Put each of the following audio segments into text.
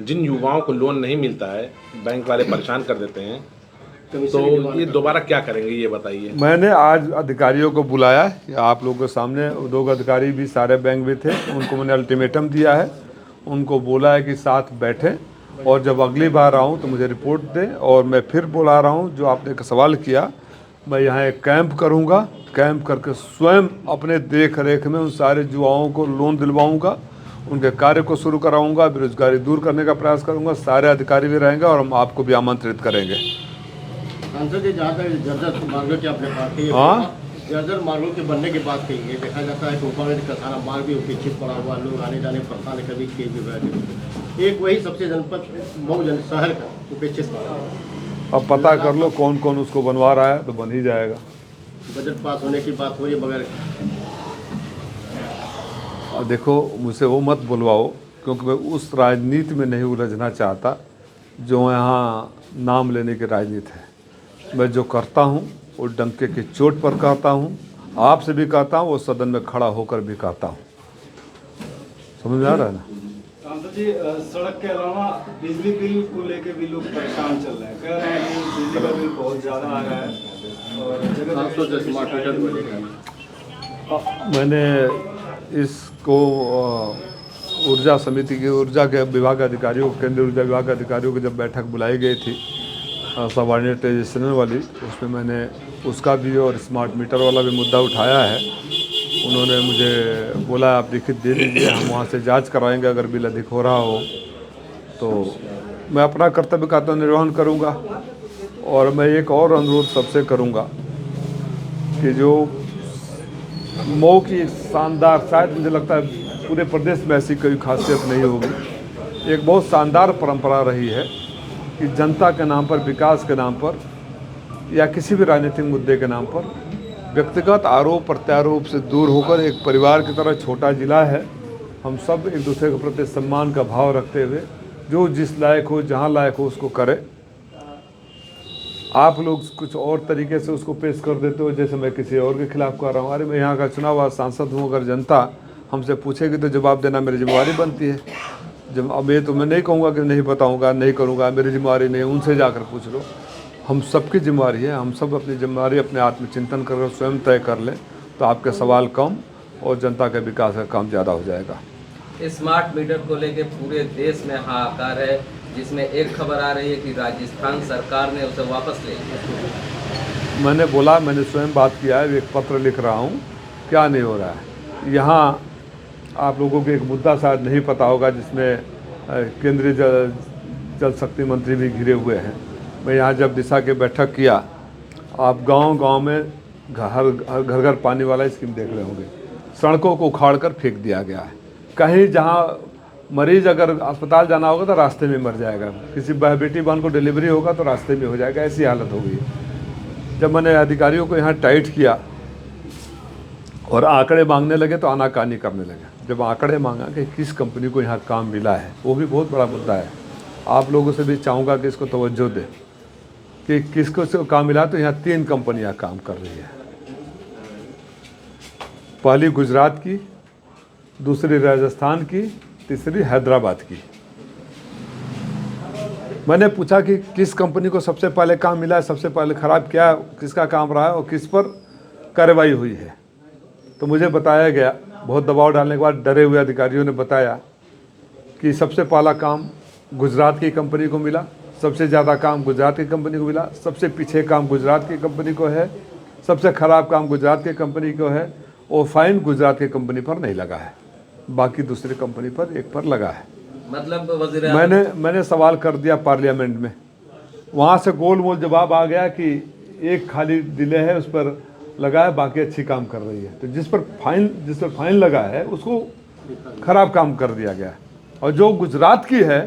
जिन युवाओं को लोन नहीं मिलता है, बैंक वाले परेशान कर देते हैं, तो ये दोबारा क्या करेंगे ये बताइए। मैंने आज अधिकारियों को बुलाया कि आप लोगों के सामने 2 अधिकारी भी सारे बैंक में थे, उनको मैंने अल्टीमेटम दिया है, उनको बोला है कि साथ बैठें और जब अगली बार आऊँ तो मुझे रिपोर्ट दें। और मैं फिर बुला रहा हूँ, जो आपने सवाल किया, मैं यहाँ एक कैंप करूँगा, कैंप करके स्वयं अपने देख रेख में उन सारे युवाओं को लोन दिलवाऊँगा, उनके कार्य को शुरू कराऊँगा, बेरोजगारी दूर करने का प्रयास करूँगा। सारे अधिकारी भी रहेंगे और हम आपको भी आमंत्रित करेंगे। सांसद जी, जहाँ तक जर्जर मार्गों की आपने बात की, जर्जर मार्गों के बनने की बात कही है, देखा जाता है कि ऊपर में कसाना मार्ग भी उपेक्षित पड़ा हुआ, लोग आने जाने परेशान है, कभी के भी एक वही सबसे जनपद मऊ शहर का उपेक्षित पड़ा हुआ। अब पता कर लो कौन कौन उसको बनवा रहा है, तो बन ही जाएगा। बजट पास होने की बात हो रही है, मगर देखो, मुझसे वो मत बुलवाओ, क्योंकि मैं उस राजनीति में नहीं उलझना चाहता जो यहाँ नाम लेने की राजनीति है। मैं जो करता हूँ वो डंके की चोट पर कहता हूँ, आपसे भी कहता हूँ, वो सदन में खड़ा होकर भी कहता हूँ। समझ में आ रहा है ना? सांसद जी, सड़क के अलावा बिजली बिल को लेके भी लोग परेशान चल रहे हैं, कह रहे हैं कि बिजली का बिल बहुत ज़्यादा आ रहा है और जगह स्मार्ट मीटर मैंने इसको ऊर्जा समिति की, ऊर्जा के विभाग अधिकारियों, केंद्रीय ऊर्जा विभाग के अधिकारियों की जब बैठक बुलाई गई थी सबऑर्डिनेटाइजेशन वाली, उसमें मैंने उसका भी और स्मार्ट मीटर वाला भी मुद्दा उठाया है। उन्होंने मुझे बोला आप लिखित दे दीजिए, हम वहाँ से जांच कराएंगे, अगर बिल अधिक हो रहा हो तो मैं अपना कर्तव्य का तो निर्वहन करूँगा। और मैं एक और अनुरोध सबसे करूँगा कि जो मऊ की शानदार, शायद मुझे लगता है पूरे प्रदेश में ऐसी कोई खासियत नहीं होगी, एक बहुत शानदार परंपरा रही है कि जनता के नाम पर, विकास के नाम पर या किसी भी राजनीतिक मुद्दे के नाम पर व्यक्तिगत आरोप प्रत्यारोप से दूर होकर एक परिवार की तरह, छोटा जिला है, हम सब एक दूसरे के प्रति सम्मान का भाव रखते हुए जो जिस लायक हो, जहाँ लायक हो उसको करें। आप लोग कुछ और तरीके से उसको पेश कर देते हो, जैसे मैं किसी और के खिलाफ कर रहा हूँ। अरे मैं यहाँ का चुना हुआ सांसद हूँ, अगर जनता हमसे पूछेगी तो जवाब देना मेरी जिम्मेवारी बनती है। जब अब ये तो मैं नहीं कहूँगा कि नहीं बताऊँगा, नहीं करूँगा, मेरी जिम्मेवारी नहीं, उनसे जाकर पूछ लो। हम सबकी जिम्मेवारी है, हम सब अपनी जिम्मेवारी अपने आत्मचिंतन कर स्वयं तय कर लें तो आपके सवाल कम और जनता के विकास का काम ज़्यादा हो जाएगा। स्मार्ट मीटर को लेकर पूरे देश में हाहाकार है, जिसमें एक खबर आ रही है कि राजस्थान सरकार ने उसे वापस ले लिया। मैंने बोला, मैंने स्वयं बात किया है, एक पत्र लिख रहा हूँ, क्या नहीं हो रहा है। यहाँ आप लोगों को एक मुद्दा शायद नहीं पता होगा, जिसमें केंद्रीय जल शक्ति मंत्री भी घिरे हुए हैं। मैं यहाँ जब दिशा की बैठक किया, आप गांव-गांव में घर घर पानी वाला स्कीम देख रहे होंगे, सड़कों को उखाड़ कर फेंक दिया गया है। कहीं जहाँ मरीज अगर अस्पताल जाना होगा तो रास्ते में मर जाएगा, किसी बेटी बहन को डिलीवरी होगा तो रास्ते में हो जाएगा, ऐसी हालत हो गई है। जब मैंने अधिकारियों को यहाँ टाइट किया और आंकड़े मांगने लगे तो आनाकानी करने लगे। जब आंकड़े मांगा कि किस कंपनी को यहाँ काम मिला है, वो भी बहुत बड़ा मुद्दा है। आप लोगों से भी चाहूँगा कि इसको तवज्जो दें कि किसको से काम मिला। तो यहाँ 3 कंपनियाँ काम कर रही है, पहली गुजरात की, दूसरी राजस्थान की, तीसरी हैदराबाद की। मैंने पूछा कि किस कंपनी को सबसे पहले काम मिला है, सबसे पहले ख़राब क्या, किसका काम रहा है और किस पर कार्रवाई हुई है। तो मुझे बताया गया, बहुत दबाव डालने के बाद डरे हुए अधिकारियों ने बताया कि सबसे पहला काम गुजरात की कंपनी को मिला, सबसे ज़्यादा काम गुजरात की कंपनी को मिला, सबसे पीछे काम गुजरात की कंपनी को है, सबसे ख़राब काम गुजरात की कंपनी को है, और फाइन गुजरात की कंपनी पर नहीं लगा है, बाकी दूसरी कंपनी पर एक पर लगा है। मतलब वज़ीर मैंने सवाल कर दिया पार्लियामेंट में, वहाँ से गोल मोल जवाब आ गया कि एक खाली डिले है, उस पर लगा है, बाकी अच्छी काम कर रही है। तो जिस पर फाइन लगा है उसको ख़राब काम कर दिया गया, और जो गुजरात की है,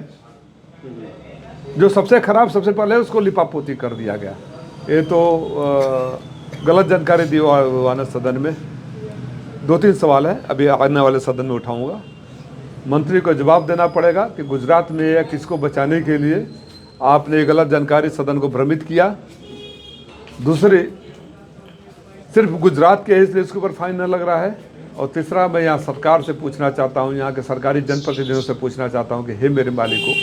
जो सबसे ख़राब सबसे पहले उसको लिपापोती कर दिया गया। ये तो गलत जानकारी दी हुआ ना सदन में। 2-3 सवाल है, अभी आने वाले सदन में उठाऊंगा। मंत्री को जवाब देना पड़ेगा कि गुजरात में या किसको बचाने के लिए आपने गलत जानकारी सदन को भ्रमित किया। दूसरी, सिर्फ गुजरात के इसलिए इसके ऊपर फाइन न लग रहा है। और तीसरा, मैं यहाँ सरकार से पूछना चाहता हूँ, यहाँ के सरकारी जनप्रतिनिधियों से पूछना चाहता हूँ कि हे मेरे मालिकों,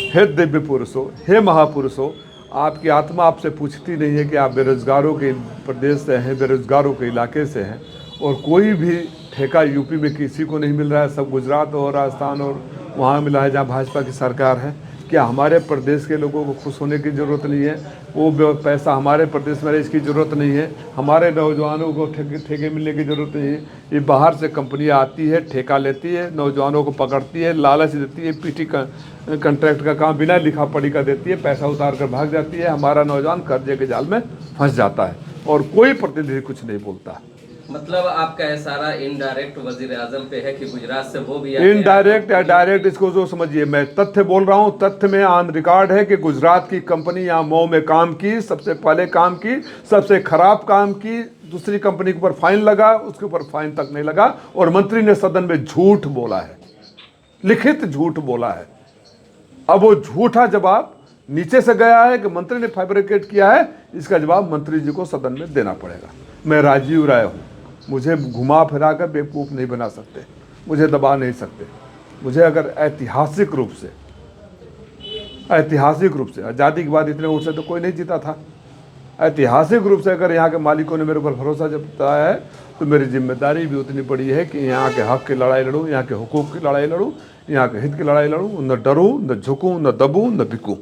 हे दिव्य पुरुषों, हे महापुरुषों, आपकी आत्मा आपसे पूछती नहीं है कि आप बेरोजगारों के प्रदेश से हैं, बेरोजगारों के इलाके से हैं, और कोई भी ठेका यूपी में किसी को नहीं मिल रहा है, सब गुजरात और राजस्थान और वहाँ मिला है जहाँ भाजपा की सरकार है। क्या हमारे प्रदेश के लोगों को खुश होने की ज़रूरत नहीं है? वो पैसा हमारे प्रदेश में इसकी ज़रूरत नहीं है? हमारे नौजवानों को ठेके मिलने की ज़रूरत नहीं है? ये बाहर से कंपनियां आती है, ठेका लेती है, नौजवानों को पकड़ती है, लालच देती है, पीटी कॉन्ट्रैक्ट का काम बिना लिखा पढ़ी का देती है, पैसा उतार कर भाग जाती है। हमारा नौजवान कर्जे के जाल में फंस जाता है और कोई प्रतिनिधि कुछ नहीं बोलता। मतलब आपका इशारा इनडायरेक्ट वजीर आजम पे है कि गुजरात से वो भी इनडायरेक्ट या डायरेक्ट, इसको जो समझिए, मैं तथ्य बोल रहा हूँ। तथ्य में ऑन रिकॉर्ड है कि गुजरात की कंपनी यहाँ मऊ में काम की, सबसे पहले काम की, सबसे खराब काम की, दूसरी कंपनी के ऊपर फाइन लगा, उसके ऊपर फाइन तक नहीं लगा, और मंत्री ने सदन में झूठ बोला है, लिखित झूठ बोला है। अब वो झूठा जवाब नीचे से गया है कि मंत्री ने फैब्रिकेट किया है, इसका जवाब मंत्री जी को सदन में देना पड़ेगा। मैं राजीव राय हूँ, मुझे घुमा फिरा कर बेवकूफ़ नहीं बना सकते, मुझे दबा नहीं सकते। मुझे अगर ऐतिहासिक रूप से आज़ादी के बाद इतने वोट से तो कोई नहीं जीता था, ऐतिहासिक रूप से अगर यहाँ के मालिकों ने मेरे ऊपर भरोसा जताया है तो मेरी जिम्मेदारी भी उतनी बड़ी है कि यहाँ के हक की लड़ाई लड़ूँ, यहाँ के हुकूक की लड़ाई लड़ूँ, यहाँ के हित की लड़ाई लड़ूँ, न डरूँ, न झुकूँ, न दबूँ, न बिकूँ।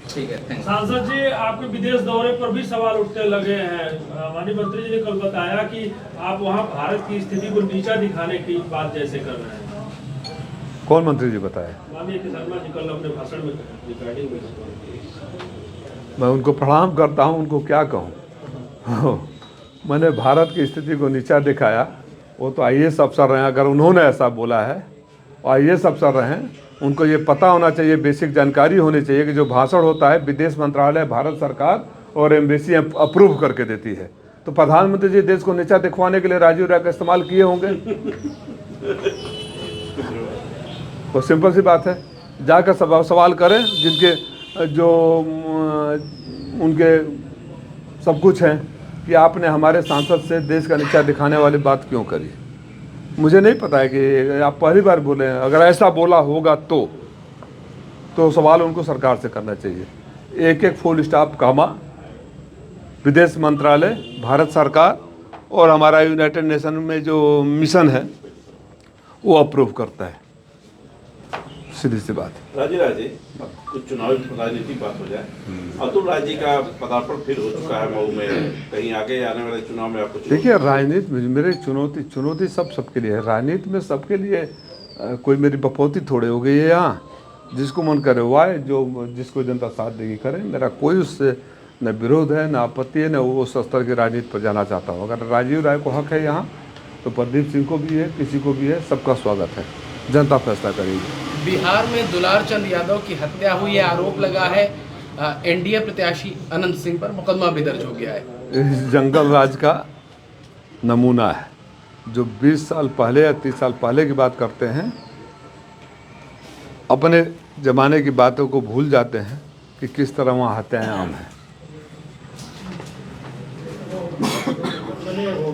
ठीक है। सांसद जी, आपके विदेश दौरे पर भी सवाल उठने लगे हैं। माननीय मंत्री जी ने कल बताया कि आप वहां भारत की स्थिति को नीचा दिखाने की बात जैसे कर रहे हैं। कौन मंत्री जी बताया? माननीय शर्मा जी कल अपने भाषण में रिकॉर्डिंग में। मैं उनको प्रणाम करता हूँ, उनको क्या कहूँ। मैंने भारत की स्थिति को नीचा दिखाया, वो तो IAS अफसर रहे हैं। अगर उन्होंने ऐसा बोला है, IAS अफसर रहे हैं, उनको ये पता होना चाहिए, बेसिक जानकारी होनी चाहिए कि जो भाषण होता है विदेश मंत्रालय, भारत सरकार और एम्बेसी अप्रूव करके देती है। तो प्रधानमंत्री जी देश को नीचा दिखवाने के लिए राजीव राय का इस्तेमाल किए होंगे। तो सिंपल सी बात है, जाकर सवाल करें जिनके जो उनके सब कुछ हैं कि आपने हमारे सांसद से देश का नीचा दिखाने वाली बात क्यों करी। मुझे नहीं पता है कि आप पहली बार बोले हैं। अगर ऐसा बोला होगा तो सवाल उनको सरकार से करना चाहिए। एक एक फुल स्टाफ कामा विदेश मंत्रालय, भारत सरकार और हमारा यूनाइटेड नेशन में जो मिशन है वो अप्रूव करता है। सीधी सी बात। राजीव राय जी, कुछ चुनावी राजनीतिक बात हो जाए। अतुल राय जी का पदार्पण फिर हो चुका है मऊ में, कहीं आगे आने वाले चुनाव में आपको? देखिए, राजनीति में मेरे चुनौती सबके लिए है। राजनीति में सबके लिए कोई मेरी बपौती थोड़े हो गई है। यहाँ जिसको मन करे वो आए, जो जिसको जनता साथ देगी करे। मेरा कोई उससे न विरोध है, न आपत्ति है, न वो उस स्तर की राजनीति पर जाना चाहता हूँ। अगर राजीव राय को हक है यहाँ तो प्रदीप सिंह को भी है, किसी को भी है, सबका स्वागत है। जनता फैसला करेगी। बिहार में दुलार चंद यादव की हत्या हुई है, आरोप लगा है NDA प्रत्याशी अनंत सिंह पर, मुकदमा भी दर्ज हो गया है। इस जंगल राज का नमूना है। जो 20 साल पहले या 30 साल पहले की बात करते हैं, अपने ज़माने की बातों को भूल जाते हैं कि किस तरह वहाँ हत्याएं आम हैं।